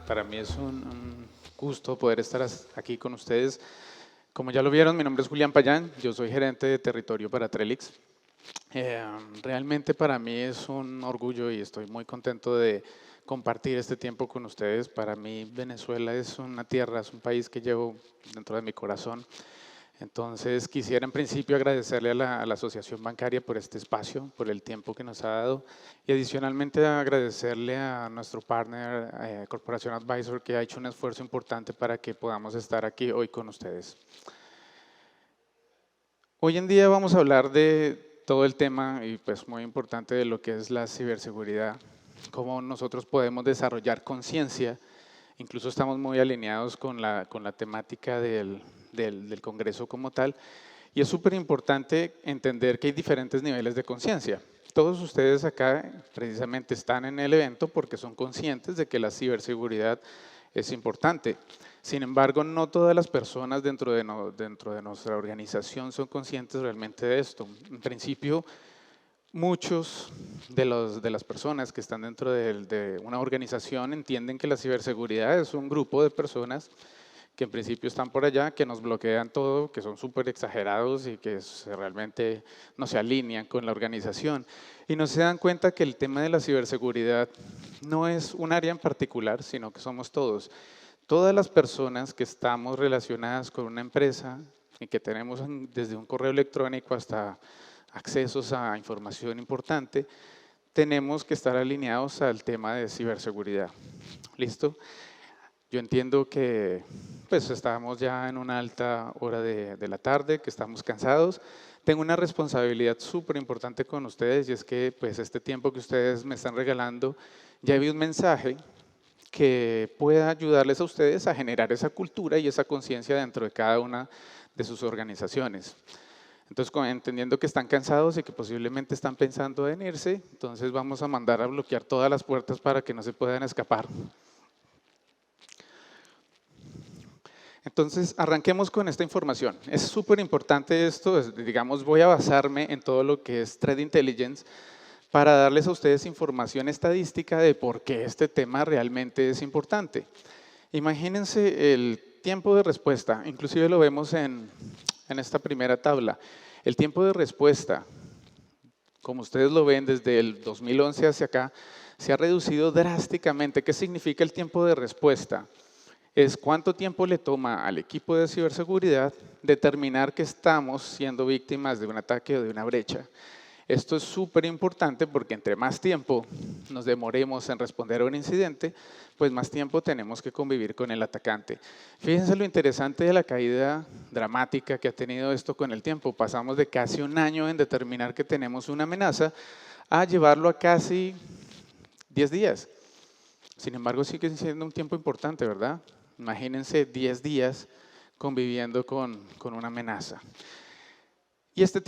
Para mí es un gusto poder estar aquí con ustedes. Como ya lo vieron, mi nombre es Julián Payán, yo soy gerente de territorio para Trellix. Realmente para mí es un orgullo y estoy muy contento de compartir este tiempo con ustedes. Para mí Venezuela es una tierra, es un país que llevo dentro de mi corazón. Entonces quisiera en principio agradecerle a la Asociación Bancaria por este espacio, por el tiempo que nos ha dado y adicionalmente agradecerle a nuestro partner Corporación Advisor que ha hecho un esfuerzo importante para que podamos estar aquí hoy con ustedes. Hoy en día vamos a hablar de todo el tema y pues muy importante de lo que es la ciberseguridad, cómo nosotros podemos desarrollar conciencia. Incluso estamos muy alineados con la temática del Congreso como tal. Y es súper importante entender que hay diferentes niveles de conciencia. Todos ustedes acá precisamente están en el evento porque son conscientes de que la ciberseguridad es importante. Sin embargo, no todas las personas dentro de nuestra organización son conscientes realmente de esto. En principio, muchos de las personas que están dentro de una organización entienden que la ciberseguridad es un grupo de personas que en principio están por allá, que nos bloquean todo, que son súper exagerados y que realmente no se alinean con la organización. Y no se dan cuenta que el tema de la ciberseguridad no es un área en particular, sino que somos todos. Todas las personas que estamos relacionadas con una empresa y que tenemos desde un correo electrónico hasta accesos a información importante, tenemos que estar alineados al tema de ciberseguridad. ¿Listo? Yo entiendo que pues estamos ya en una alta hora de la tarde, que estamos cansados. Tengo una responsabilidad súper importante con ustedes y es que pues este tiempo que ustedes me están regalando, ya vi un mensaje que pueda ayudarles a ustedes a generar esa cultura y esa conciencia dentro de cada una de sus organizaciones. Entonces, entendiendo que están cansados y que posiblemente están pensando en irse, entonces vamos a mandar a bloquear todas las puertas para que no se puedan escapar. Entonces, arranquemos con esta información. Es súper importante esto, digamos, voy a basarme en todo lo que es Threat Intelligence para darles a ustedes información estadística de por qué este tema realmente es importante. Imagínense el tiempo de respuesta, inclusive lo vemos en esta primera tabla. El tiempo de respuesta, como ustedes lo ven desde el 2011 hacia acá, se ha reducido drásticamente. ¿Qué significa el tiempo de respuesta? Es cuánto tiempo le toma al equipo de ciberseguridad determinar que estamos siendo víctimas de un ataque o de una brecha. Esto es súper importante porque entre más tiempo nos demoremos en responder a un incidente, pues más tiempo tenemos que convivir con el atacante. Fíjense lo interesante de la caída dramática que ha tenido esto con el tiempo. Pasamos de casi un año en determinar que tenemos una amenaza a llevarlo a casi 10 días. Sin embargo, sigue siendo un tiempo importante, ¿verdad? Imagínense 10 días conviviendo con una amenaza. Y esta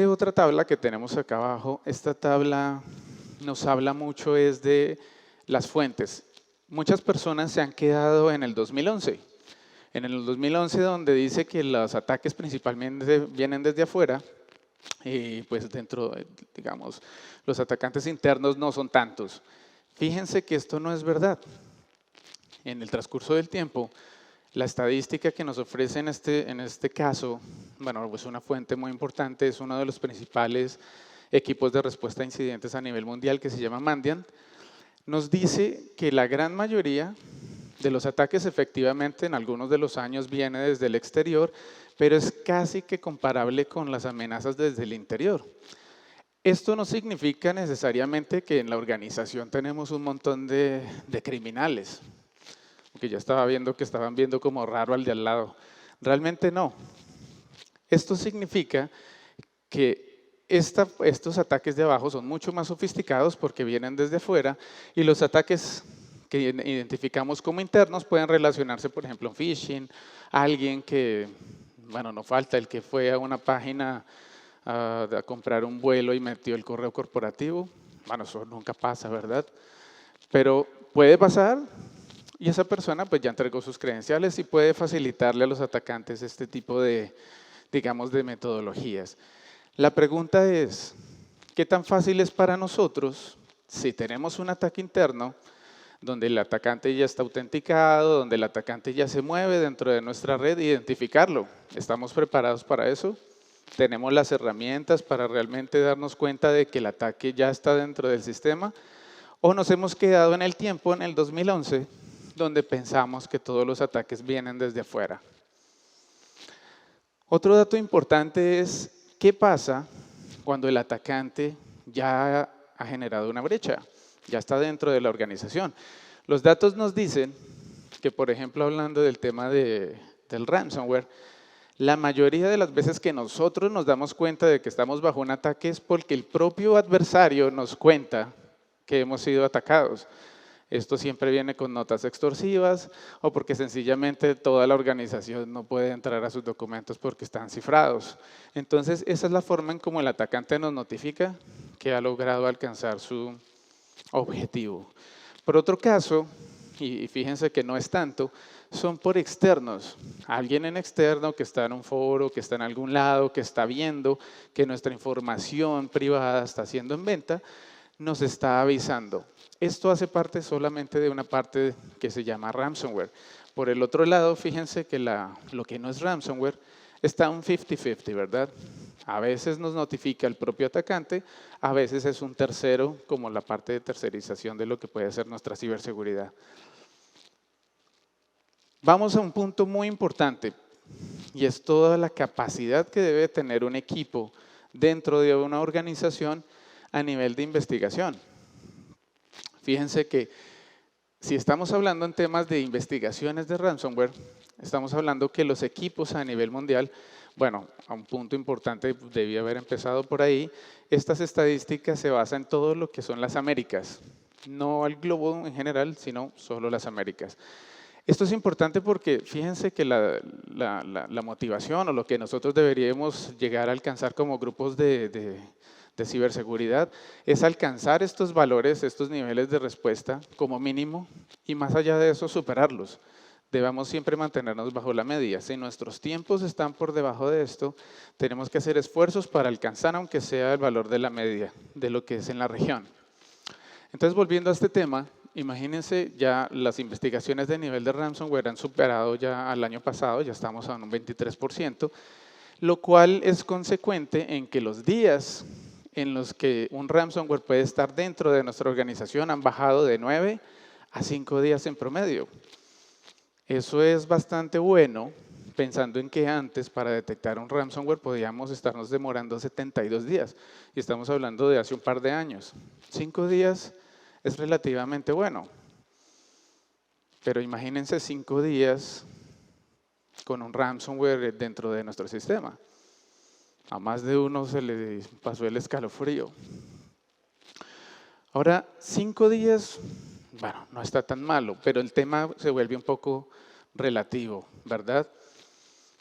otra tabla que tenemos acá abajo, esta tabla nos habla mucho es de las fuentes. Muchas personas se han quedado en el 2011. En el 2011 donde dice que los ataques principalmente vienen desde afuera y pues dentro, digamos, los atacantes internos no son tantos. Fíjense que esto no es verdad. En el transcurso del tiempo, la estadística que nos ofrece en este caso, bueno, pues una fuente muy importante, es uno de los principales equipos de respuesta a incidentes a nivel mundial que se llama Mandiant, nos dice que la gran mayoría de los ataques efectivamente en algunos de los años viene desde el exterior, pero es casi que comparable con las amenazas desde el interior. Esto no significa necesariamente que en la organización tenemos un montón de criminales, porque ya estaba viendo que estaban viendo como raro al de al lado. Realmente no. Esto significa que estos ataques de abajo son mucho más sofisticados porque vienen desde afuera y los ataques que identificamos como internos pueden relacionarse, por ejemplo, en phishing, alguien que, bueno, no falta el que fue a una página a comprar un vuelo y metió el correo corporativo. Bueno, eso nunca pasa, ¿verdad? Pero puede pasar y esa persona pues ya entregó sus credenciales y puede facilitarle a los atacantes este tipo de, digamos, de metodologías. La pregunta es, ¿qué tan fácil es para nosotros, si tenemos un ataque interno, donde el atacante ya está autenticado, donde el atacante ya se mueve dentro de nuestra red, identificarlo. ¿Estamos preparados para eso? ¿Tenemos las herramientas para realmente darnos cuenta de que el ataque ya está dentro del sistema? ¿O nos hemos quedado en el tiempo, en el 2011, donde pensamos que todos los ataques vienen desde afuera? Otro dato importante es qué pasa cuando el atacante ya ha generado una brecha, ya está dentro de la organización. Los datos nos dicen que, por ejemplo, hablando del tema del ransomware, la mayoría de las veces que nosotros nos damos cuenta de que estamos bajo un ataque es porque el propio adversario nos cuenta que hemos sido atacados. Esto siempre viene con notas extorsivas o porque sencillamente toda la organización no puede entrar a sus documentos porque están cifrados. Entonces, esa es la forma en cómo el atacante nos notifica que ha logrado alcanzar su objetivo. Por otro caso, y fíjense que no es tanto, son por externos. Alguien en externo que está en un foro, que está en algún lado, que está viendo que nuestra información privada está siendo en venta, nos está avisando. Esto hace parte solamente de una parte que se llama ransomware. Por el otro lado, fíjense que lo que no es ransomware está un 50-50, ¿verdad? A veces nos notifica el propio atacante, a veces es un tercero, como la parte de tercerización de lo que puede ser nuestra ciberseguridad. Vamos a un punto muy importante, y es toda la capacidad que debe tener un equipo dentro de una organización a nivel de investigación. Fíjense que si estamos hablando en temas de investigaciones de ransomware, estamos hablando que los equipos a nivel mundial, bueno, a un punto importante debía haber empezado por ahí, estas estadísticas se basan en todo lo que son las Américas, no al globo en general, sino solo las Américas. Esto es importante porque fíjense que la motivación o lo que nosotros deberíamos llegar a alcanzar como grupos de ciberseguridad es alcanzar estos valores, estos niveles de respuesta como mínimo y más allá de eso superarlos. Debamos siempre mantenernos bajo la media. Si nuestros tiempos están por debajo de esto, tenemos que hacer esfuerzos para alcanzar aunque sea el valor de la media de lo que es en la región. Entonces, volviendo a este tema, imagínense ya las investigaciones de nivel de ransomware han superado ya al año pasado, ya estamos a un 23%, lo cual es consecuente en que los días en los que un ransomware puede estar dentro de nuestra organización han bajado de 9 a 5 días en promedio. Eso es bastante bueno, pensando en que antes para detectar un ransomware podíamos estarnos demorando 72 días y estamos hablando de hace un par de años. 5 días es relativamente bueno, pero imagínense 5 días con un ransomware dentro de nuestro sistema. A más de uno se le pasó el escalofrío. Ahora, 5 días, bueno, no está tan malo, pero el tema se vuelve un poco relativo, ¿verdad?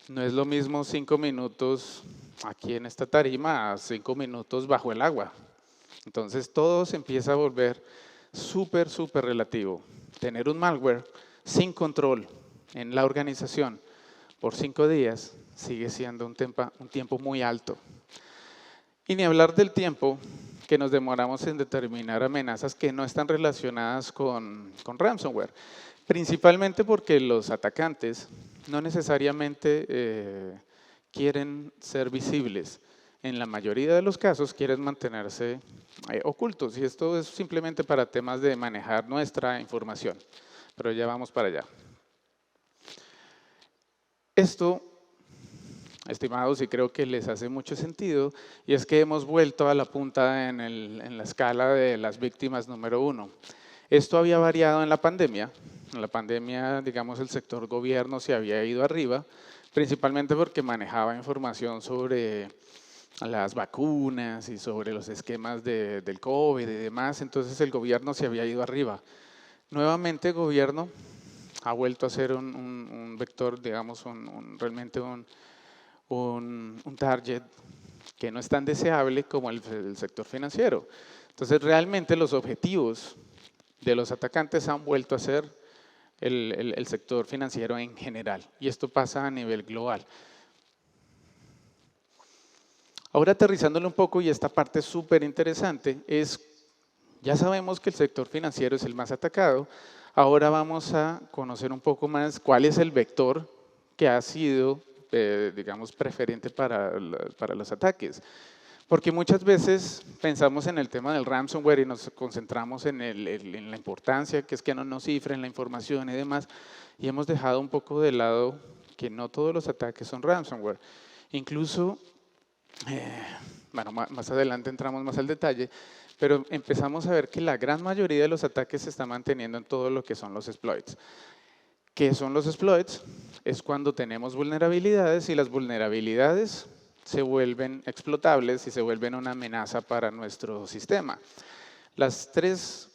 No es lo mismo 5 minutos aquí en esta tarima a 5 minutos bajo el agua. Entonces todo se empieza a volver súper relativo. Tener un malware sin control en la organización por 5 días sigue siendo un tiempo muy alto. Y ni hablar del tiempo que nos demoramos en determinar amenazas que no están relacionadas con ransomware. Principalmente porque los atacantes no necesariamente quieren ser visibles. En la mayoría de los casos quieren mantenerse ocultos y esto es simplemente para temas de manejar nuestra información. Pero ya vamos para allá. Esto, estimados, y creo que les hace mucho sentido, y es que hemos vuelto a la punta en la escala de las víctimas número 1. Esto había variado en la pandemia. En la pandemia, digamos, el sector gobierno se había ido arriba, principalmente porque manejaba información sobre las vacunas y sobre los esquemas del COVID y demás, entonces el gobierno se había ido arriba. Nuevamente el gobierno ha vuelto a ser un vector, digamos, realmente un target que no es tan deseable como el sector financiero. Entonces realmente los objetivos de los atacantes han vuelto a ser el sector financiero en general y esto pasa a nivel global. Ahora aterrizándolo un poco y esta parte súper interesante es Ya sabemos que el sector financiero es el más atacado. Ahora vamos a conocer un poco más cuál es el vector que ha sido, digamos, preferente para los ataques. Porque muchas veces pensamos en el tema del ransomware y nos concentramos en la importancia que es que no nos cifren la información y demás, y hemos dejado un poco de lado que no todos los ataques son ransomware. Incluso, bueno, más adelante entramos más al detalle, pero empezamos a ver que la gran mayoría de los ataques se está manteniendo en todo lo que son los exploits. ¿Qué son los exploits? Es cuando tenemos vulnerabilidades y las vulnerabilidades se vuelven explotables y se vuelven una amenaza para nuestro sistema. Las tres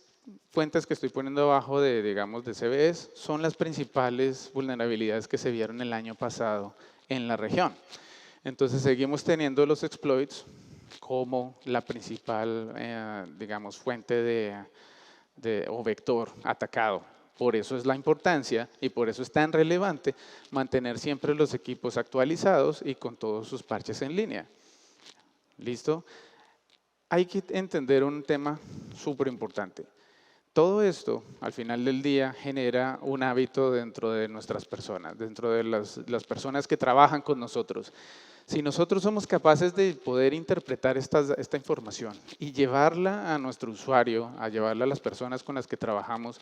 fuentes que estoy poniendo abajo de, digamos, de CVEs son las principales vulnerabilidades que se vieron el año pasado en la región. Entonces seguimos teniendo los exploits como la principal, digamos, fuente o vector atacado. Por eso es la importancia y por eso es tan relevante mantener siempre los equipos actualizados y con todos sus parches en línea. ¿Listo? Hay que entender un tema súper importante. Todo esto, al final del día, genera un hábito dentro de nuestras personas, dentro de las personas que trabajan con nosotros. Si nosotros somos capaces de poder interpretar esta información y llevarla a nuestro usuario, a llevarla a las personas con las que trabajamos,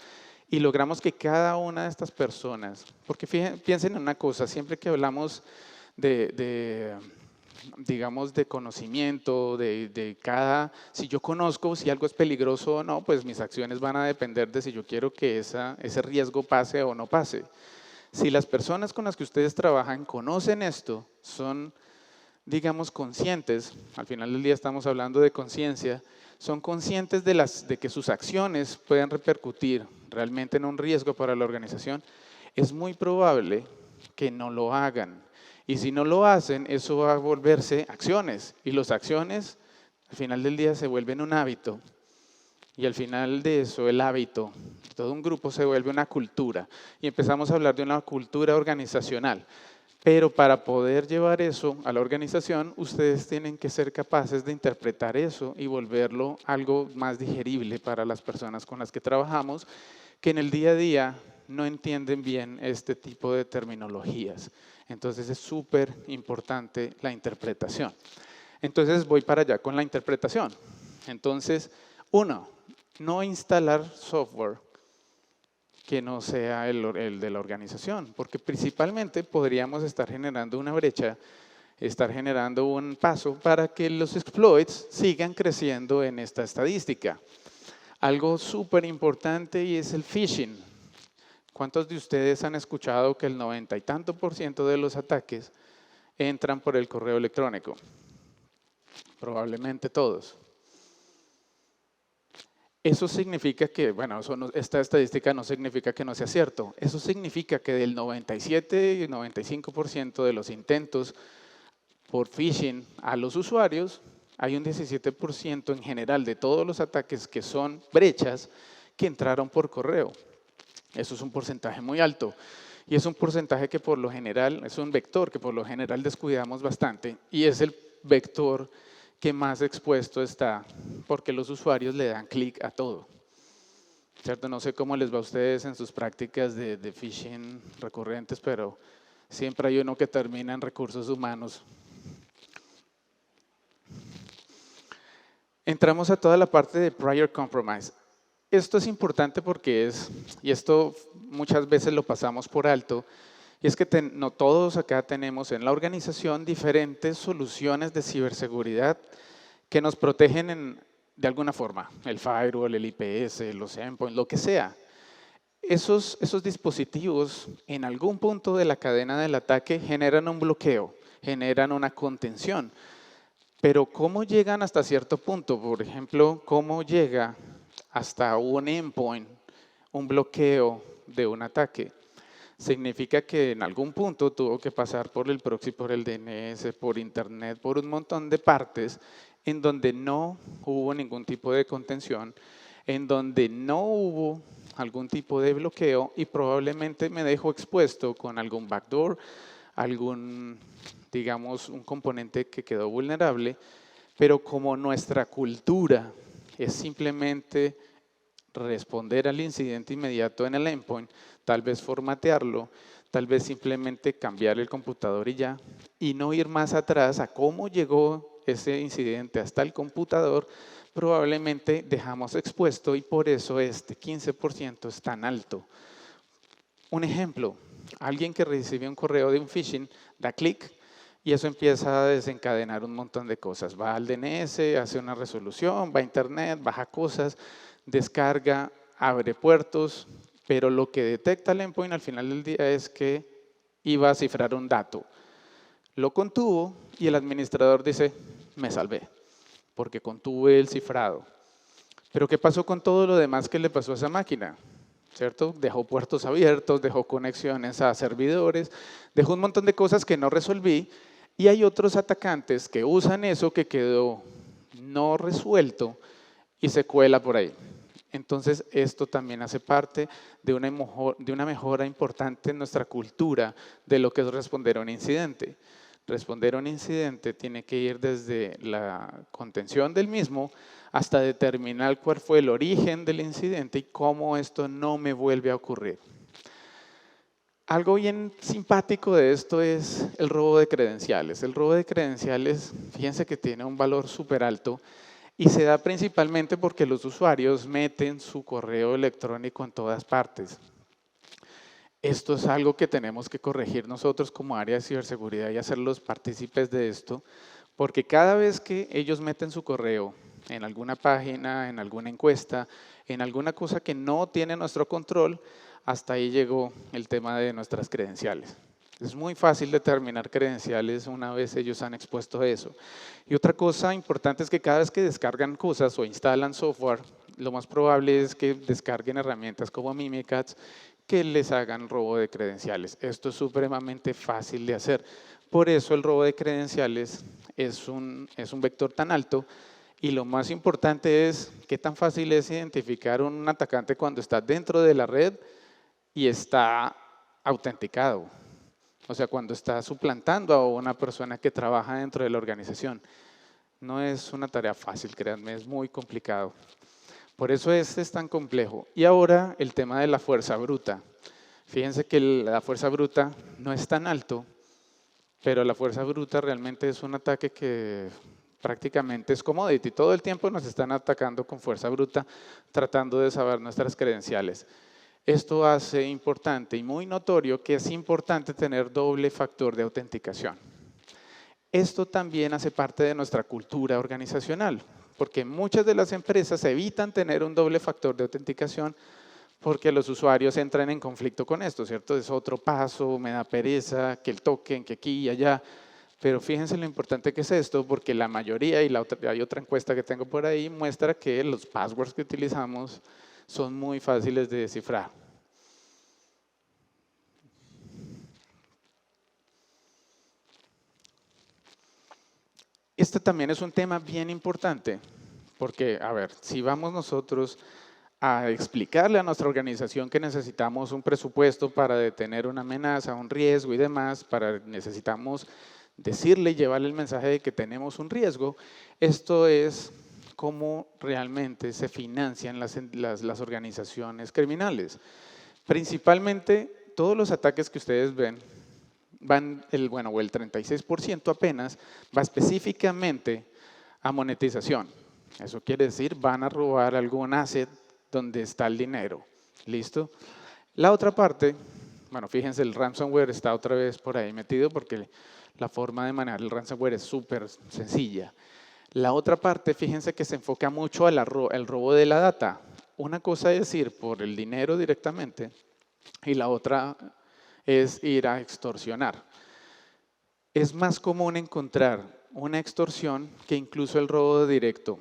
y logramos que cada una de estas personas, porque piensen en una cosa, siempre que hablamos digamos, de conocimiento, si yo conozco si algo es peligroso o no, pues mis acciones van a depender de si yo quiero que ese riesgo pase o no pase. Si las personas con las que ustedes trabajan conocen esto, son, digamos, conscientes, al final del día estamos hablando de conciencia, son conscientes de que sus acciones pueden repercutir realmente en un riesgo para la organización, es muy probable que no lo hagan. Y si no lo hacen, eso va a volverse acciones. Y las acciones, al final del día, se vuelven un hábito. Y al final de eso, el hábito, todo un grupo se vuelve una cultura. Y empezamos a hablar de una cultura organizacional. Pero para poder llevar eso a la organización, ustedes tienen que ser capaces de interpretar eso y volverlo algo más digerible para las personas con las que trabajamos, que en el día a día no entienden bien este tipo de terminologías. Entonces es súper importante la interpretación. Entonces voy para allá con la interpretación. Entonces, uno, no instalar software que no sea el de la organización, porque principalmente podríamos estar generando una brecha, estar generando un paso para que los exploits sigan creciendo en esta estadística. Algo súper importante y es el phishing. ¿Cuántos de ustedes han escuchado que el 90 y tanto % de los ataques entran por el correo electrónico? Probablemente todos. Eso significa que, bueno, esta estadística no significa que no sea cierto. Eso significa que del 97 y 95% de los intentos por phishing a los usuarios, hay un 17% en general de todos los ataques que son brechas que entraron por correo. Eso es un porcentaje muy alto. Y es un porcentaje que por lo general, es un vector que por lo general descuidamos bastante y es el vector que más expuesto está porque los usuarios le dan clic a todo. ¿Cierto? No sé cómo les va a ustedes en sus prácticas de phishing recurrentes, pero siempre hay uno que termina en recursos humanos. Entramos a toda la parte de prior compromise. Esto es importante porque y esto muchas veces lo pasamos por alto, y es que no todos acá tenemos en la organización diferentes soluciones de ciberseguridad que nos protegen de alguna forma, el firewall, el IPS, los endpoints, lo que sea. Esos dispositivos en algún punto de la cadena del ataque generan un bloqueo, generan una contención, pero ¿cómo llegan hasta cierto punto? Por ejemplo, ¿cómo llega hasta un endpoint, un bloqueo de un ataque? Significa que en algún punto tuvo que pasar por el proxy, por el DNS, por internet, por un montón de partes en donde no hubo ningún tipo de contención, en donde no hubo algún tipo de bloqueo y probablemente me dejó expuesto con algún backdoor, digamos, un componente que quedó vulnerable, pero como nuestra cultura es simplemente responder al incidente inmediato en el endpoint, tal vez formatearlo, tal vez simplemente cambiar el computador y ya, y no ir más atrás a cómo llegó ese incidente hasta el computador, probablemente dejamos expuesto y por eso este 15% es tan alto. Un ejemplo, alguien que recibe un correo de un phishing da clic y eso empieza a desencadenar un montón de cosas. Va al DNS, hace una resolución, va a internet, baja cosas, descarga, abre puertos, pero lo que detecta el endpoint al final del día es que iba a cifrar un dato. Lo contuvo y el administrador dice, me salvé, porque contuve el cifrado. Pero ¿qué pasó con todo lo demás que le pasó a esa máquina? ¿Cierto? Dejó puertos abiertos, dejó conexiones a servidores, dejó un montón de cosas que no resolví y hay otros atacantes que usan eso que quedó no resuelto y se cuela por ahí. Entonces, esto también hace parte de una mejora importante en nuestra cultura de lo que es responder a un incidente. Responder a un incidente tiene que ir desde la contención del mismo hasta determinar cuál fue el origen del incidente y cómo esto no me vuelve a ocurrir. Algo bien simpático de esto es el robo de credenciales. El robo de credenciales, fíjense que tiene un valor súper alto y se da principalmente porque los usuarios meten su correo electrónico en todas partes. Esto es algo que tenemos que corregir nosotros como área de ciberseguridad y hacerlos partícipes de esto, porque cada vez que ellos meten su correo en alguna página, en alguna encuesta, en alguna cosa que no tiene nuestro control, hasta ahí llegó el tema de nuestras credenciales. Es muy fácil determinar credenciales una vez ellos han expuesto eso. Y otra cosa importante es que cada vez que descargan cosas o instalan software, lo más probable es que descarguen herramientas como Mimikatz que les hagan robo de credenciales. Esto es supremamente fácil de hacer. Por eso el robo de credenciales es un vector tan alto y lo más importante es qué tan fácil es identificar un atacante cuando está dentro de la red y está autenticado. O sea, cuando está suplantando a una persona que trabaja dentro de la organización. No es una tarea fácil, créanme, es muy complicado. Por eso este es tan complejo. Y ahora el tema de la fuerza bruta. Fíjense que la fuerza bruta no es tan alto, pero la fuerza bruta realmente es un ataque que prácticamente es commodity. Todo el tiempo nos están atacando con fuerza bruta, tratando de saber nuestras credenciales. Esto hace importante y muy notorio que es importante tener doble factor de autenticación. Esto también hace parte de nuestra cultura organizacional, porque muchas de las empresas evitan tener un doble factor de autenticación porque los usuarios entran en conflicto con esto, ¿cierto? Es otro paso, me da pereza, que el token, que aquí y allá. Pero fíjense lo importante que es esto, porque la mayoría, y hay otra encuesta que tengo por ahí, muestra que los passwords que utilizamos son muy fáciles de descifrar. Este también es un tema bien importante, porque, a ver, si vamos nosotros a explicarle a nuestra organización que necesitamos un presupuesto para detener una amenaza, un riesgo y demás, necesitamos decirle y llevarle el mensaje de que tenemos un riesgo, esto es cómo realmente se financian las organizaciones criminales. Principalmente, todos los ataques que ustedes ven, el 36% apenas, va específicamente a monetización. Eso quiere decir, van a robar algún asset donde está el dinero. ¿Listo? La otra parte, bueno, fíjense, el ransomware está otra vez por ahí metido porque la forma de manejar el ransomware es súper sencilla. La otra parte, fíjense que se enfoca mucho al robo de la data. Una cosa es ir por el dinero directamente y la otra es ir a extorsionar. Es más común encontrar una extorsión que incluso el robo directo.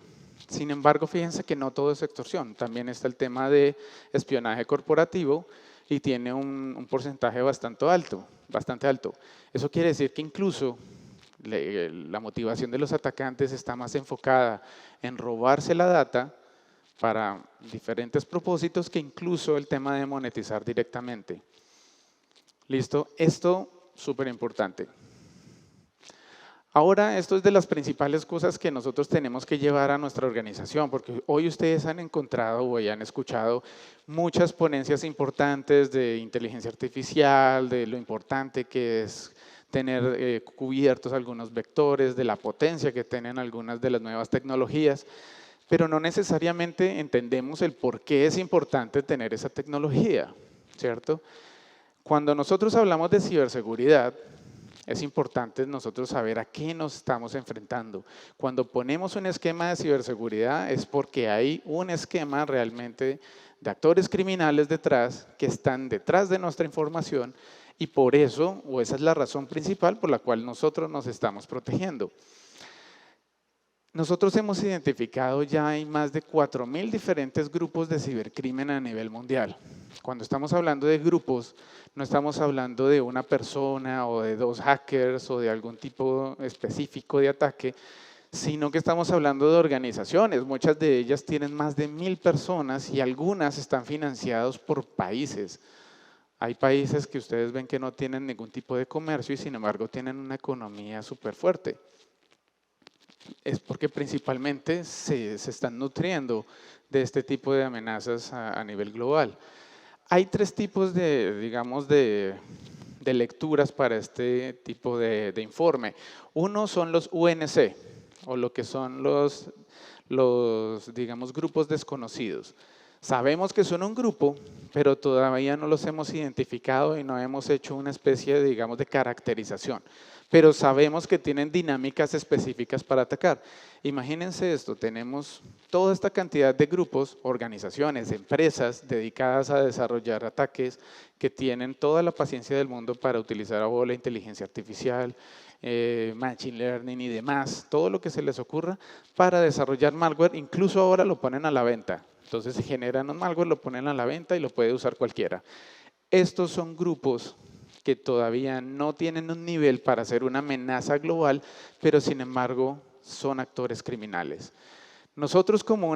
Sin embargo, fíjense que no todo es extorsión. También está el tema de espionaje corporativo y tiene un porcentaje bastante alto. Eso quiere decir que incluso la motivación de los atacantes está más enfocada en robarse la data para diferentes propósitos que incluso el tema de monetizar directamente. ¿Listo? Esto súper importante. Ahora, esto es de las principales cosas que nosotros tenemos que llevar a nuestra organización, porque hoy ustedes han encontrado o ya han escuchado muchas ponencias importantes de inteligencia artificial, de lo importante que es tener cubiertos algunos vectores, de la potencia que tienen algunas de las nuevas tecnologías, pero no necesariamente entendemos el por qué es importante tener esa tecnología, ¿cierto? Cuando nosotros hablamos de ciberseguridad, es importante nosotros saber a qué nos estamos enfrentando. Cuando ponemos un esquema de ciberseguridad es porque hay un esquema realmente de actores criminales detrás que están detrás de nuestra información y por eso, o esa es la razón principal por la cual nosotros nos estamos protegiendo. Nosotros hemos identificado ya hay más de 4.000 diferentes grupos de cibercrimen a nivel mundial. Cuando estamos hablando de grupos, no estamos hablando de una persona o de 2 hackers o de algún tipo específico de ataque, sino que estamos hablando de organizaciones. Muchas de ellas tienen más de 1.000 personas y algunas están financiadas por países. Hay países que ustedes ven que no tienen ningún tipo de comercio y sin embargo tienen una economía súper fuerte. Es porque principalmente se están nutriendo de este tipo de amenazas a nivel global. Hay 3 tipos de, digamos, de lecturas para este tipo de informe. Uno son los UNC, o lo que son los digamos, grupos desconocidos. Sabemos que son un grupo, pero todavía no los hemos identificado y no hemos hecho una especie, digamos, de caracterización. Pero sabemos que tienen dinámicas específicas para atacar. Imagínense esto, tenemos toda esta cantidad de grupos, organizaciones, empresas dedicadas a desarrollar ataques que tienen toda la paciencia del mundo para utilizar ahora la inteligencia artificial, machine learning y demás, todo lo que se les ocurra para desarrollar malware, incluso ahora lo ponen a la venta. Entonces generan un malware, lo ponen a la venta y lo puede usar cualquiera. Estos son grupos que todavía no tienen un nivel para ser una amenaza global, pero sin embargo son actores criminales. Nosotros como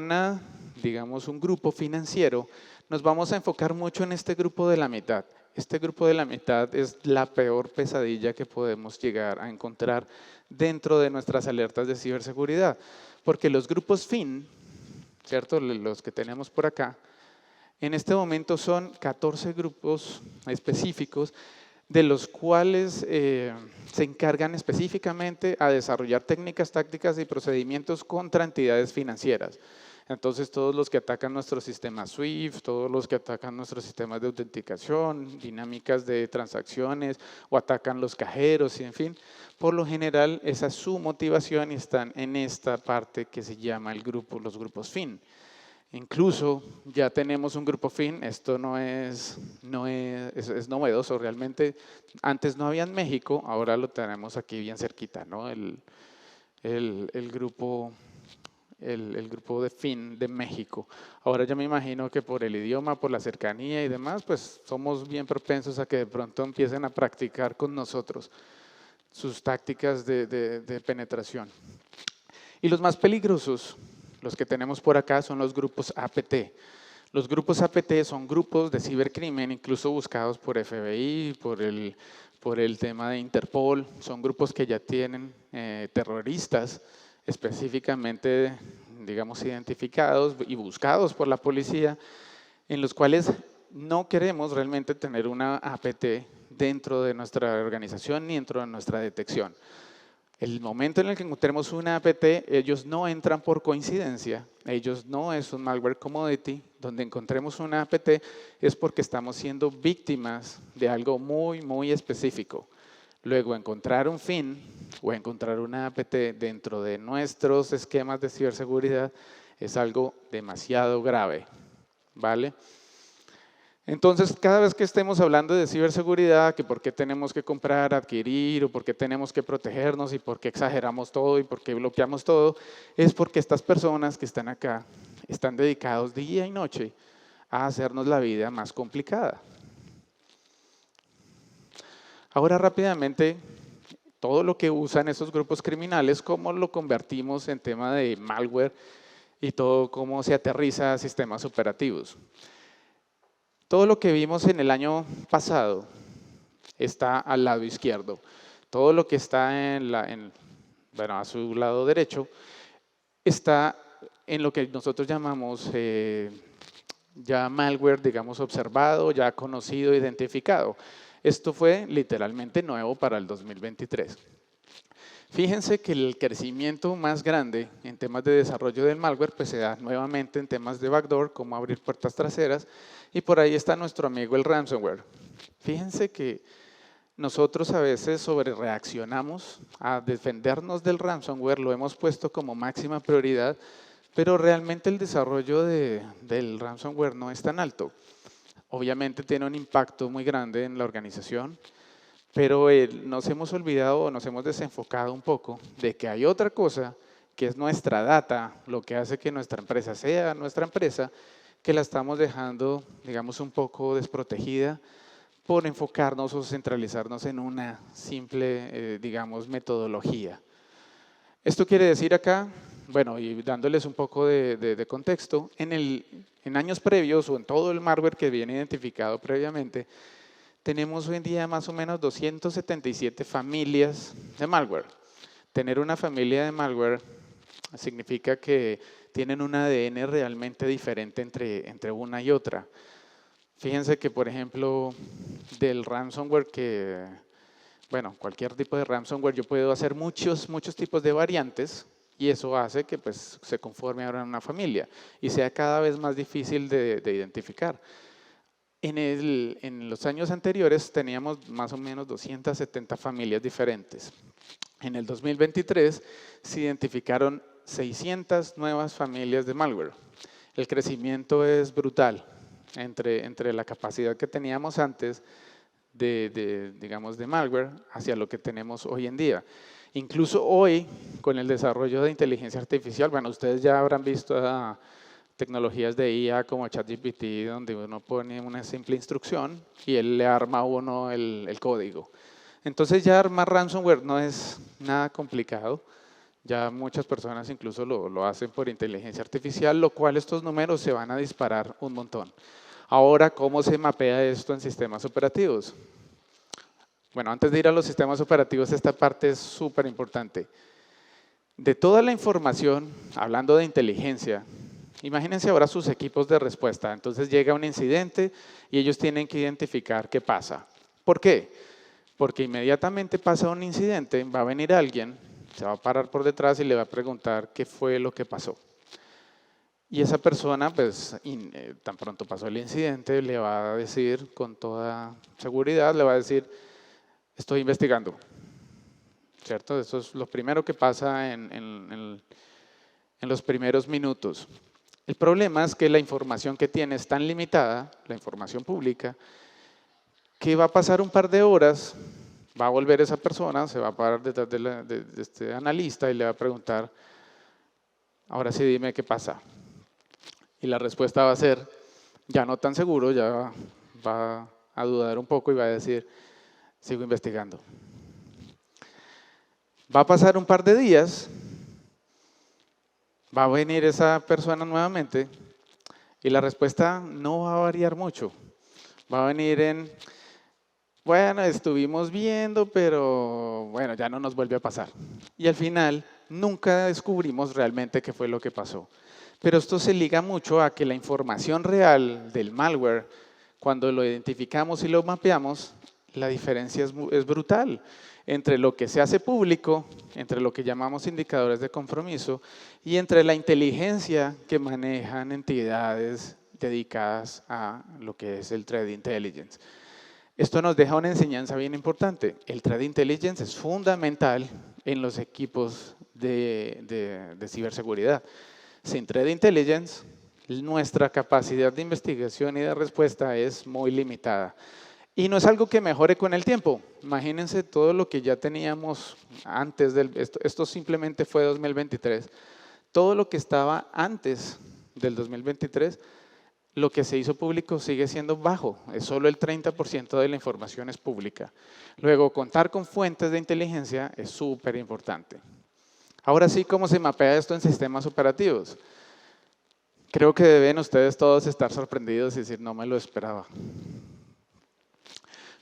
digamos un grupo financiero, nos vamos a enfocar mucho en este grupo de la mitad. Este grupo de la mitad es la peor pesadilla que podemos llegar a encontrar dentro de nuestras alertas de ciberseguridad, porque los grupos FIN, ¿cierto? Los que tenemos por acá, en este momento son 14 grupos específicos de los cuales se encargan específicamente a desarrollar técnicas, tácticas y procedimientos contra entidades financieras. Entonces, todos los que atacan nuestro sistema SWIFT, todos los que atacan nuestros sistemas de autenticación, dinámicas de transacciones o atacan los cajeros, y en fin, por lo general esa es su motivación y están en esta parte que se llama los grupos FIN. Incluso ya tenemos un grupo FIN, esto es novedoso realmente. Antes no había en México, ahora lo tenemos aquí bien cerquita, ¿no? El grupo de FIN de México. Ahora ya me imagino que por el idioma, por la cercanía y demás, pues somos bien propensos a que de pronto empiecen a practicar con nosotros sus tácticas de penetración. Y los más peligrosos, los que tenemos por acá, son los grupos APT. Los grupos APT son grupos de cibercrimen, incluso buscados por FBI, por el tema de Interpol. Son grupos que ya tienen terroristas específicamente, digamos, identificados y buscados por la policía, en los cuales no queremos realmente tener una APT dentro de nuestra organización ni dentro de nuestra detección. El momento en el que encontremos una APT, ellos no entran por coincidencia, ellos no es un malware commodity. Donde encontremos una APT es porque estamos siendo víctimas de algo muy, muy específico. Luego, encontrar un FIN o encontrar una APT dentro de nuestros esquemas de ciberseguridad es algo demasiado grave, ¿vale? Entonces, cada vez que estemos hablando de ciberseguridad, que por qué tenemos que comprar, adquirir, o por qué tenemos que protegernos, y por qué exageramos todo, y por qué bloqueamos todo, es porque estas personas que están acá están dedicados día y noche a hacernos la vida más complicada. Ahora, rápidamente, todo lo que usan esos grupos criminales, cómo lo convertimos en tema de malware y todo cómo se aterriza a sistemas operativos. Todo lo que vimos en el año pasado está al lado izquierdo. Todo lo que está en bueno, a su lado derecho, está en lo que nosotros llamamos ya malware, digamos, observado, ya conocido, identificado. Esto fue literalmente nuevo para el 2023. Fíjense que el crecimiento más grande en temas de desarrollo del malware pues se da nuevamente en temas de backdoor, como abrir puertas traseras, y por ahí está nuestro amigo el ransomware. Fíjense que nosotros a veces sobrereaccionamos a defendernos del ransomware, lo hemos puesto como máxima prioridad, pero realmente el desarrollo del ransomware no es tan alto. Obviamente tiene un impacto muy grande en la organización, pero nos hemos olvidado o nos hemos desenfocado un poco de que hay otra cosa que es nuestra data, lo que hace que nuestra empresa sea nuestra empresa, que la estamos dejando, digamos, un poco desprotegida por enfocarnos o centralizarnos en una simple, digamos, metodología. Esto quiere decir acá, bueno, y dándoles un poco de contexto, en años previos o en todo el malware que viene identificado previamente, tenemos hoy en día más o menos 277 familias de malware. Tener una familia de malware significa que tienen un ADN realmente diferente entre una y otra. Fíjense que, por ejemplo, del ransomware bueno, cualquier tipo de ransomware, yo puedo hacer muchos tipos de variantes y eso hace que pues, se conforme ahora en una familia y sea cada vez más difícil de identificar. En los años anteriores teníamos más o menos 270 familias diferentes. En el 2023 se identificaron 600 nuevas familias de malware. El crecimiento es brutal entre la capacidad que teníamos antes digamos, de malware hacia lo que tenemos hoy en día. Incluso hoy, con el desarrollo de inteligencia artificial, bueno, ustedes ya habrán visto tecnologías de IA como ChatGPT, donde uno pone una simple instrucción y él le arma a uno el código. Entonces ya armar ransomware no es nada complicado. Ya muchas personas incluso lo hacen por inteligencia artificial, lo cual estos números se van a disparar un montón. Ahora, ¿cómo se mapea esto en sistemas operativos? Bueno, antes de ir a los sistemas operativos, esta parte es súper importante. De toda la información, hablando de inteligencia, imagínense ahora sus equipos de respuesta. Entonces llega un incidente y ellos tienen que identificar qué pasa. ¿Por qué? Porque inmediatamente pasa un incidente, va a venir alguien, se va a parar por detrás y le va a preguntar qué fue lo que pasó. Y esa persona, pues, tan pronto pasó el incidente, le va a decir con toda seguridad, le va a decir, estoy investigando. ¿Cierto? Eso es lo primero que pasa en los primeros minutos. El problema es que la información que tiene es tan limitada, la información pública, que va a pasar un par de horas, va a volver esa persona, se va a parar detrás de este analista y le va a preguntar, ahora sí dime qué pasa. Y la respuesta va a ser, ya no tan seguro, ya va a dudar un poco y va a decir, sigo investigando. Va a pasar un par de días, va a venir esa persona nuevamente y la respuesta no va a variar mucho. Va a venir en, bueno, estuvimos viendo, pero bueno, ya no nos vuelve a pasar. Y al final, nunca descubrimos realmente qué fue lo que pasó. Pero esto se liga mucho a que la información real del malware, cuando lo identificamos y lo mapeamos, la diferencia es brutal entre lo que se hace público, entre lo que llamamos indicadores de compromiso y entre la inteligencia que manejan entidades dedicadas a lo que es el Threat Intelligence. Esto nos deja una enseñanza bien importante. El Threat Intelligence es fundamental en los equipos de ciberseguridad. Sin Threat Intelligence, nuestra capacidad de investigación y de respuesta es muy limitada. Y no es algo que mejore con el tiempo. Imagínense todo lo que ya teníamos antes esto simplemente fue 2023. Todo lo que estaba antes del 2023, lo que se hizo público sigue siendo bajo. Es solo el 30% de la información es pública. Luego, contar con fuentes de inteligencia es súper importante. Ahora sí, ¿cómo se mapea esto en sistemas operativos? Creo que deben ustedes todos estar sorprendidos y decir, no me lo esperaba.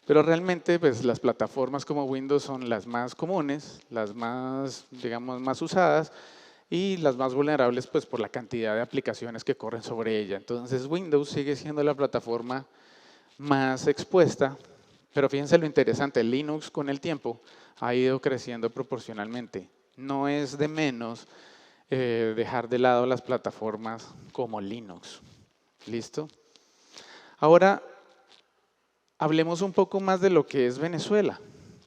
Pero realmente pues, las plataformas como Windows son las más comunes, las más, digamos, más usadas y las más vulnerables pues, por la cantidad de aplicaciones que corren sobre ella. Entonces Windows sigue siendo la plataforma más expuesta, pero fíjense lo interesante, Linux con el tiempo ha ido creciendo proporcionalmente. No es de menos dejar de lado las plataformas como Linux. ¿Listo? Ahora, hablemos un poco más de lo que es Venezuela,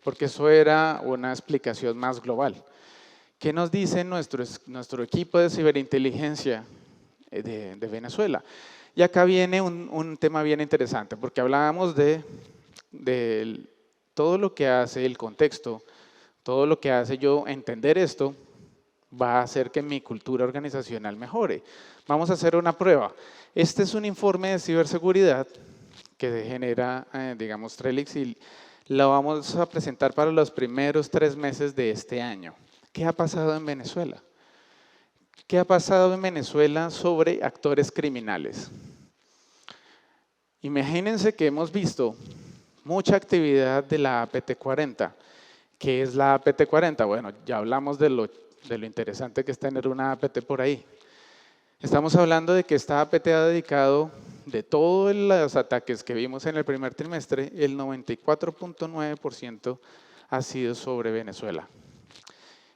porque eso era una explicación más global. ¿Qué nos dice nuestro equipo de ciberinteligencia de Venezuela? Y acá viene un tema bien interesante, porque hablábamos de todo lo que hace el contexto, todo lo que hace yo entender esto, va a hacer que mi cultura organizacional mejore. Vamos a hacer una prueba. Este es un informe de ciberseguridad que genera, digamos, Trellix y lo vamos a presentar para los primeros 3 meses de este año. ¿Qué ha pasado en Venezuela? ¿Qué ha pasado en Venezuela sobre actores criminales? Imagínense que hemos visto mucha actividad de la APT-40. ¿Qué es la APT-40? Bueno, ya hablamos de lo interesante que es tener una APT por ahí. Estamos hablando de que esta APT ha dedicado, de todos los ataques que vimos en el primer trimestre, el 94.9% ha sido sobre Venezuela.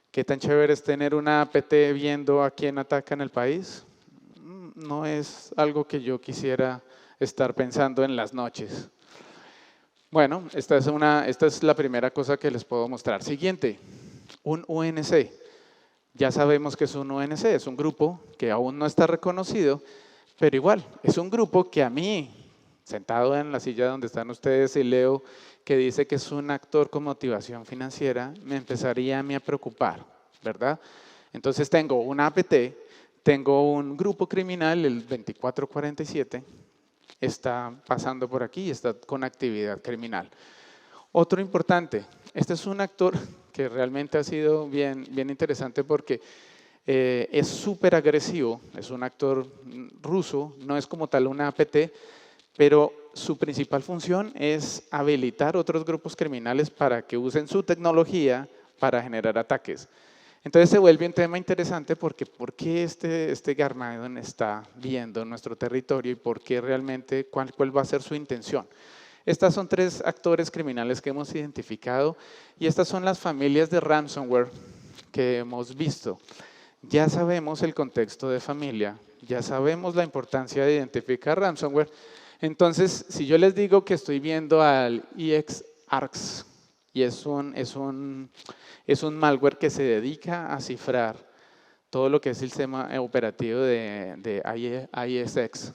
¿Qué tan chévere es tener una APT viendo a quién ataca en el país? No es algo que yo quisiera estar pensando en las noches. Bueno, esta es la primera cosa que les puedo mostrar. Siguiente, un UNC. Ya sabemos que es un UNC, es un grupo que aún no está reconocido, pero igual, es un grupo que a mí, sentado en la silla donde están ustedes y leo que dice que es un actor con motivación financiera, me empezaría a mí a preocupar, ¿verdad? Entonces tengo una APT, tengo un grupo criminal, el 2447, está pasando por aquí y está con actividad criminal. Otro importante, este es un actor que realmente ha sido bien interesante porque es súper agresivo, es un actor ruso, no es como tal una APT, pero su principal función es habilitar otros grupos criminales para que usen su tecnología para generar ataques. Entonces se vuelve un tema interesante porque ¿por qué este Garmadon está viendo nuestro territorio y por qué realmente, cuál va a ser su intención? Estas son 3 actores criminales que hemos identificado y estas son las familias de ransomware que hemos visto. Ya sabemos el contexto de familia, ya sabemos la importancia de identificar ransomware. Entonces, si yo les digo que estoy viendo al EXARX y es un malware que se dedica a cifrar todo lo que es el sistema operativo de ISX.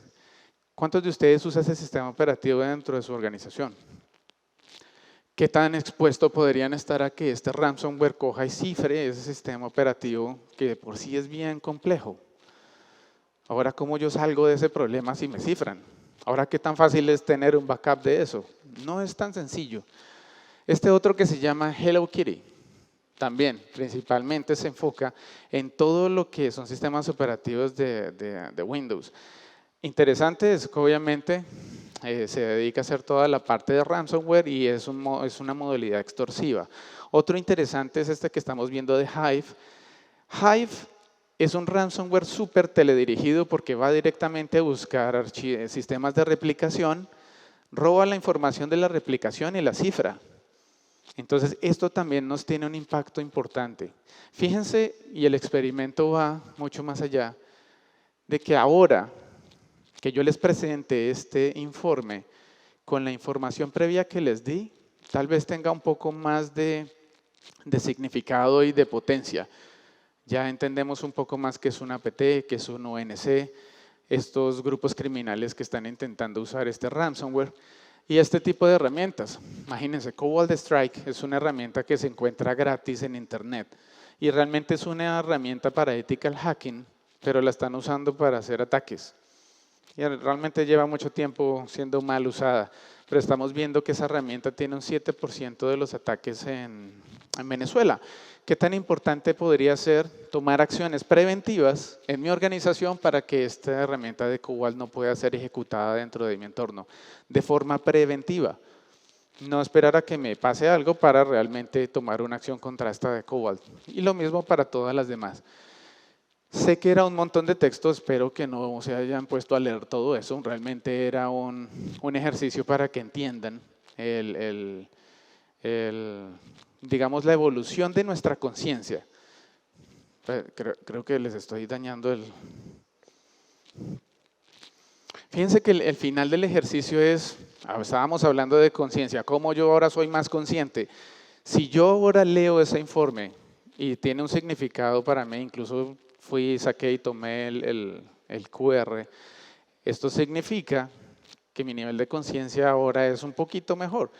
¿Cuántos de ustedes usan ese sistema operativo dentro de su organización? ¿Qué tan expuesto podrían estar a que este ransomware coja y cifre ese sistema operativo que de por sí es bien complejo? Ahora, ¿cómo yo salgo de ese problema si me cifran? Ahora, ¿qué tan fácil es tener un backup de eso? No es tan sencillo. Este otro que se llama Hello Kitty, también principalmente se enfoca en todo lo que son sistemas operativos de Windows. Interesante es que obviamente se dedica a hacer toda la parte de ransomware y es una modalidad extorsiva. Otro interesante es este que estamos viendo de Hive. Hive es un ransomware súper teledirigido porque va directamente a buscar sistemas de replicación, roba la información de la replicación y la cifra. Entonces, esto también nos tiene un impacto importante. Fíjense, y el experimento va mucho más allá, de que ahora que yo les presente este informe con la información previa que les di, tal vez tenga un poco más de significado y de potencia. Ya entendemos un poco más qué es un APT, qué es un ONC, estos grupos criminales que están intentando usar este ransomware y este tipo de herramientas. Imagínense, Cobalt Strike es una herramienta que se encuentra gratis en internet y realmente es una herramienta para ethical hacking, pero la están usando para hacer ataques. Y realmente lleva mucho tiempo siendo mal usada, pero estamos viendo que esa herramienta tiene un 7% de los ataques en Venezuela. ¿Qué tan importante podría ser tomar acciones preventivas en mi organización para que esta herramienta de Cobalt no pueda ser ejecutada dentro de mi entorno de forma preventiva? No esperar a que me pase algo para realmente tomar una acción contra esta de Cobalt. Y lo mismo para todas las demás. Sé que era un montón de texto, espero que no se hayan puesto a leer todo eso. Realmente era un ejercicio para que entiendan digamos, la evolución de nuestra conciencia. Creo que les estoy dañando el... Fíjense que el final del ejercicio es, estábamos hablando de conciencia, cómo yo ahora soy más consciente. Si yo ahora leo ese informe y tiene un significado para mí, incluso fui, saqué y tomé el QR, esto significa que mi nivel de conciencia ahora es un poquito mejor.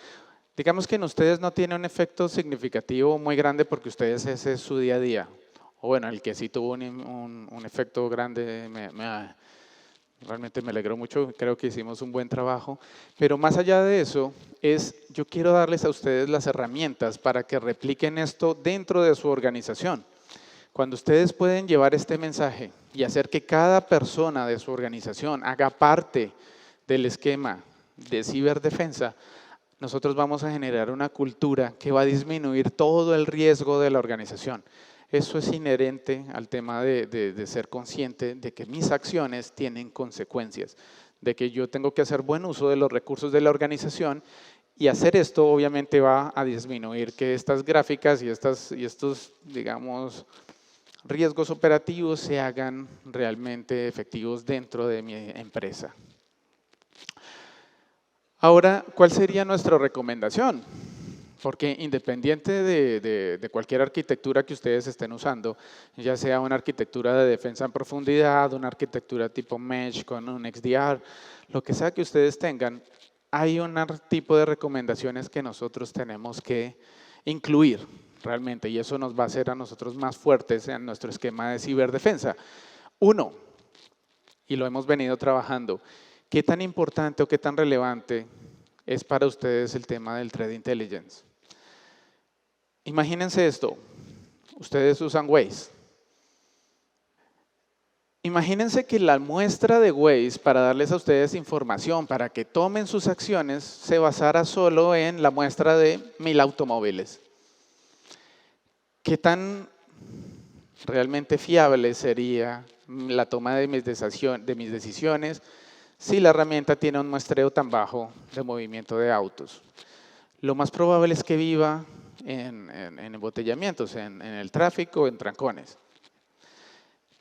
Digamos que en ustedes no tiene un efecto significativo muy grande porque ustedes ese es su día a día. O bueno, el que sí tuvo un efecto grande realmente me alegró mucho, creo que hicimos un buen trabajo. Pero más allá de eso, yo quiero darles a ustedes las herramientas para que repliquen esto dentro de su organización. Cuando ustedes pueden llevar este mensaje y hacer que cada persona de su organización haga parte del esquema de ciberdefensa, nosotros vamos a generar una cultura que va a disminuir todo el riesgo de la organización. Eso es inherente al tema de ser consciente de que mis acciones tienen consecuencias, de que yo tengo que hacer buen uso de los recursos de la organización y hacer esto obviamente va a disminuir que estas gráficas y estos, digamos, riesgos operativos se hagan realmente efectivos dentro de mi empresa. Ahora, ¿cuál sería nuestra recomendación? Porque independiente de cualquier arquitectura que ustedes estén usando, ya sea una arquitectura de defensa en profundidad, una arquitectura tipo Mesh con un XDR, lo que sea que ustedes tengan, hay un tipo de recomendaciones que nosotros tenemos que incluir realmente y eso nos va a hacer a nosotros más fuertes en nuestro esquema de ciberdefensa. Uno, y lo hemos venido trabajando, ¿qué tan importante o qué tan relevante es para ustedes el tema del Threat Intelligence? Imagínense esto, ustedes usan Waze. Imagínense que la muestra de Waze para darles a ustedes información, para que tomen sus acciones, se basara solo en la muestra de 1000 automóviles. ¿Qué tan realmente fiable sería la toma de mis decisiones si la herramienta tiene un muestreo tan bajo de movimiento de autos? Lo más probable es que viva en embotellamientos, en el tráfico, en trancones.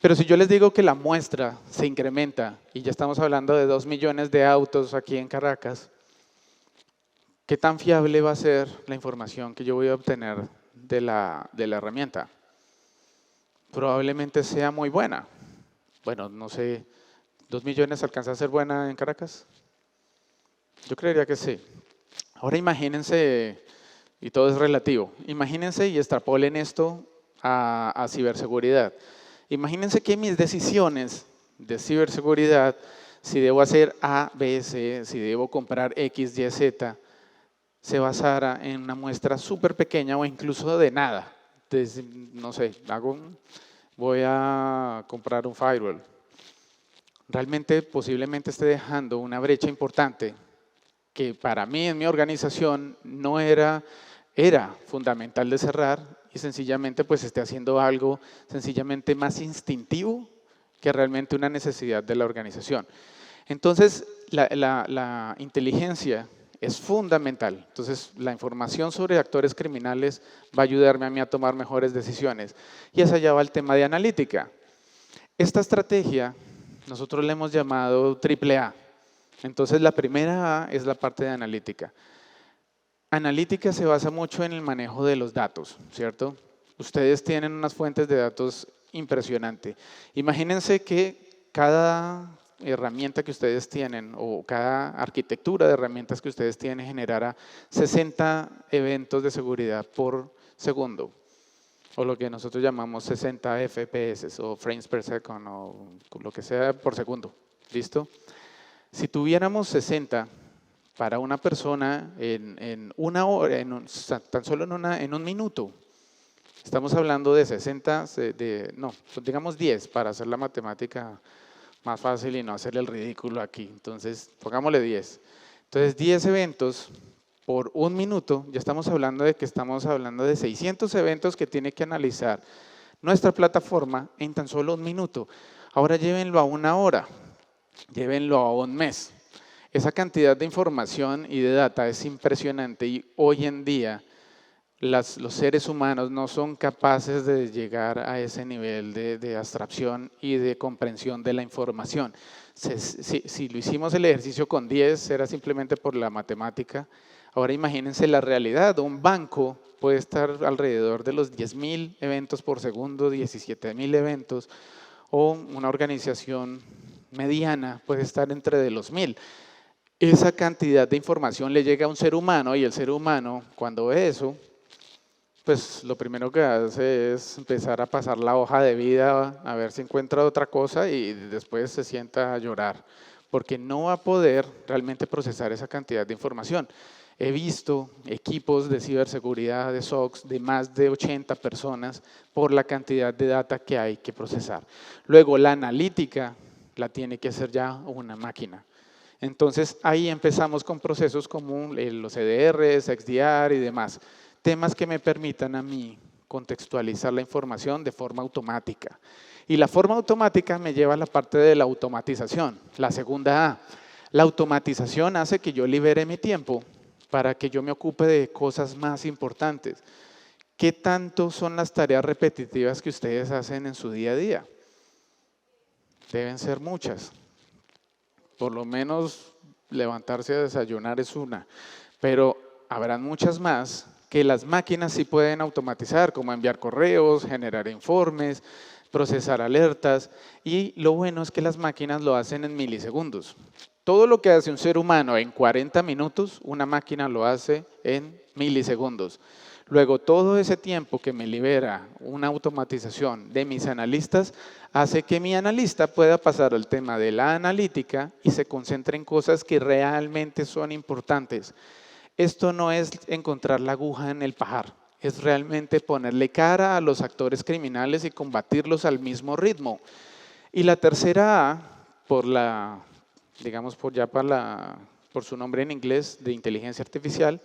Pero si yo les digo que la muestra se incrementa y ya estamos hablando de 2 millones de autos aquí en Caracas, ¿qué tan fiable va a ser la información que yo voy a obtener de la herramienta? Probablemente sea muy buena. Bueno, no sé, ¿2 millones alcanza a ser buena en Caracas? Yo creería que sí. Ahora imagínense, y todo es relativo, imagínense y extrapolen esto a ciberseguridad. Imagínense que mis decisiones de ciberseguridad, si debo hacer A, B, C, si debo comprar X, Y, Z, se basara en una muestra súper pequeña o incluso de nada. Entonces, no sé, voy a comprar un firewall. Realmente, posiblemente esté dejando una brecha importante que para mí en mi organización no era fundamental de cerrar y sencillamente pues esté haciendo algo sencillamente más instintivo que realmente una necesidad de la organización. Entonces, la inteligencia es fundamental. Entonces, la información sobre actores criminales va a ayudarme a mí a tomar mejores decisiones. Y hacia allá va el tema de analítica. Esta estrategia nosotros le hemos llamado AAA. Entonces, la primera A es la parte de analítica. Analítica se basa mucho en el manejo de los datos, ¿cierto? Ustedes tienen unas fuentes de datos impresionantes. Imagínense que cada herramienta que ustedes tienen o cada arquitectura de herramientas que ustedes tienen generara 60 eventos de seguridad por segundo, o lo que nosotros llamamos 60 FPS o frames per second o lo que sea por segundo, ¿listo? Si tuviéramos 60 para una persona en una hora, tan solo en un minuto, estamos hablando de 60, no, digamos 10 para hacer la matemática más fácil y no hacer el ridículo aquí. Entonces, pongámosle 10. Entonces, 10 eventos por un minuto, ya estamos hablando de que estamos hablando de 600 eventos que tiene que analizar nuestra plataforma en tan solo un minuto. Ahora llévenlo a una hora, llévenlo a un mes. Esa cantidad de información y de data es impresionante y hoy en día los seres humanos no son capaces de llegar a ese nivel de abstracción y de comprensión de la información. Si lo hicimos el ejercicio con 10, era simplemente por la matemática. Ahora imagínense la realidad. Un banco puede estar alrededor de los 10.000 eventos por segundo, 17.000 eventos, o una organización mediana puede estar entre de los 1.000. Esa cantidad de información le llega a un ser humano y el ser humano, cuando ve eso, pues lo primero que hace es empezar a pasar la hoja de vida, a ver si encuentra otra cosa y después se sienta a llorar, porque no va a poder realmente procesar esa cantidad de información. He visto equipos de ciberseguridad, de SOCs, de más de 80 personas por la cantidad de data que hay que procesar. Luego, la analítica la tiene que hacer ya una máquina. Entonces, ahí empezamos con procesos como los EDRs, XDR y demás. Temas que me permitan a mí contextualizar la información de forma automática. Y la forma automática me lleva a la parte de la automatización, la segunda A. La automatización hace que yo libere mi tiempo para que yo me ocupe de cosas más importantes. ¿Qué tanto son las tareas repetitivas que ustedes hacen en su día a día? Deben ser muchas. Por lo menos levantarse a desayunar es una, pero habrán muchas más que las máquinas sí pueden automatizar, como enviar correos, generar informes, procesar alertas, y lo bueno es que las máquinas lo hacen en milisegundos. Todo lo que hace un ser humano en 40 minutos, una máquina lo hace en milisegundos. Luego, todo ese tiempo que me libera una automatización de mis analistas hace que mi analista pueda pasar al tema de la analítica y se concentre en cosas que realmente son importantes. Esto no es encontrar la aguja en el pajar, es realmente ponerle cara a los actores criminales y combatirlos al mismo ritmo. Y la tercera A, por su nombre en inglés, de inteligencia artificial,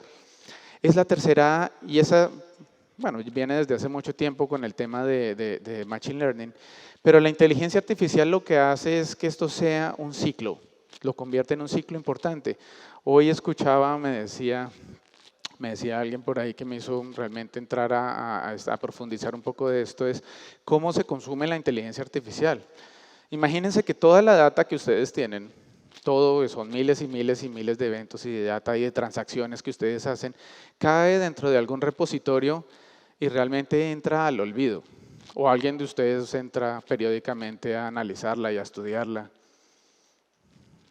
es la tercera A y esa, bueno, viene desde hace mucho tiempo con el tema de Machine Learning, pero la inteligencia artificial lo que hace es que esto sea un ciclo, lo convierte en un ciclo importante. Hoy escuchaba, me decía alguien por ahí que me hizo realmente entrar a profundizar un poco de esto, es cómo se consume la inteligencia artificial. Imagínense que toda la data que ustedes tienen, todo son miles y miles y miles de eventos y de data y de transacciones que ustedes hacen, cae dentro de algún repositorio y realmente entra al olvido. O alguien de ustedes entra periódicamente a analizarla y a estudiarla.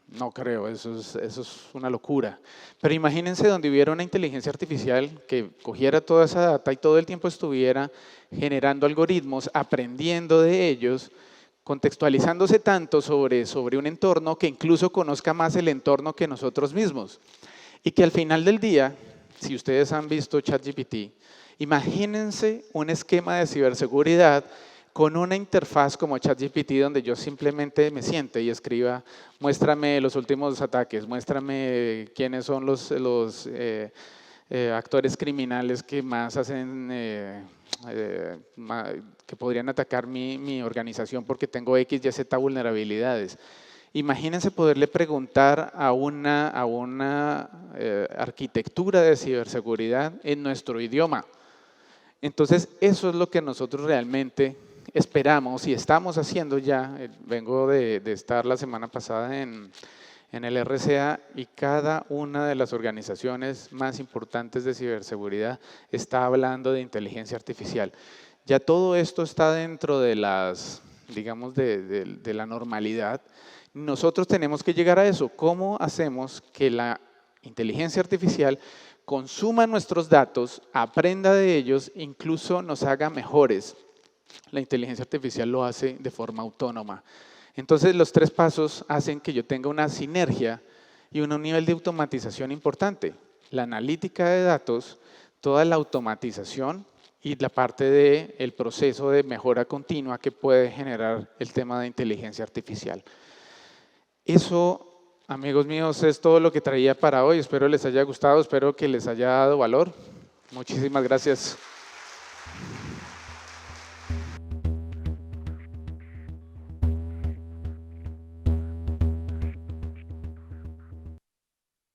No creo, eso es una locura. Pero imagínense donde hubiera una inteligencia artificial que cogiera toda esa data y todo el tiempo estuviera generando algoritmos, aprendiendo de ellos, contextualizándose tanto sobre un entorno que incluso conozca más el entorno que nosotros mismos. Y que al final del día, si ustedes han visto ChatGPT, imagínense un esquema de ciberseguridad con una interfaz como ChatGPT donde yo simplemente me siente y escriba, muéstrame los últimos ataques, muéstrame quiénes son los actores criminales que más hacen, que podrían atacar mi organización porque tengo X, Y, Z vulnerabilidades. Imagínense poderle preguntar a una arquitectura de ciberseguridad en nuestro idioma. Entonces, eso es lo que nosotros realmente esperamos y estamos haciendo ya. Vengo de estar la semana pasada en el RCA y cada una de las organizaciones más importantes de ciberseguridad está hablando de inteligencia artificial. Ya todo esto está dentro de las, digamos, de la normalidad. Nosotros tenemos que llegar a eso. ¿Cómo hacemos que la inteligencia artificial consuma nuestros datos, aprenda de ellos, incluso nos haga mejores? La inteligencia artificial lo hace de forma autónoma. Entonces, los tres pasos hacen que yo tenga una sinergia y un nivel de automatización importante. La analítica de datos, toda la automatización y la parte del proceso de mejora continua que puede generar el tema de inteligencia artificial. Eso Amigos míos, es todo lo que traía para hoy. Espero les haya gustado, espero que les haya dado valor. Muchísimas gracias.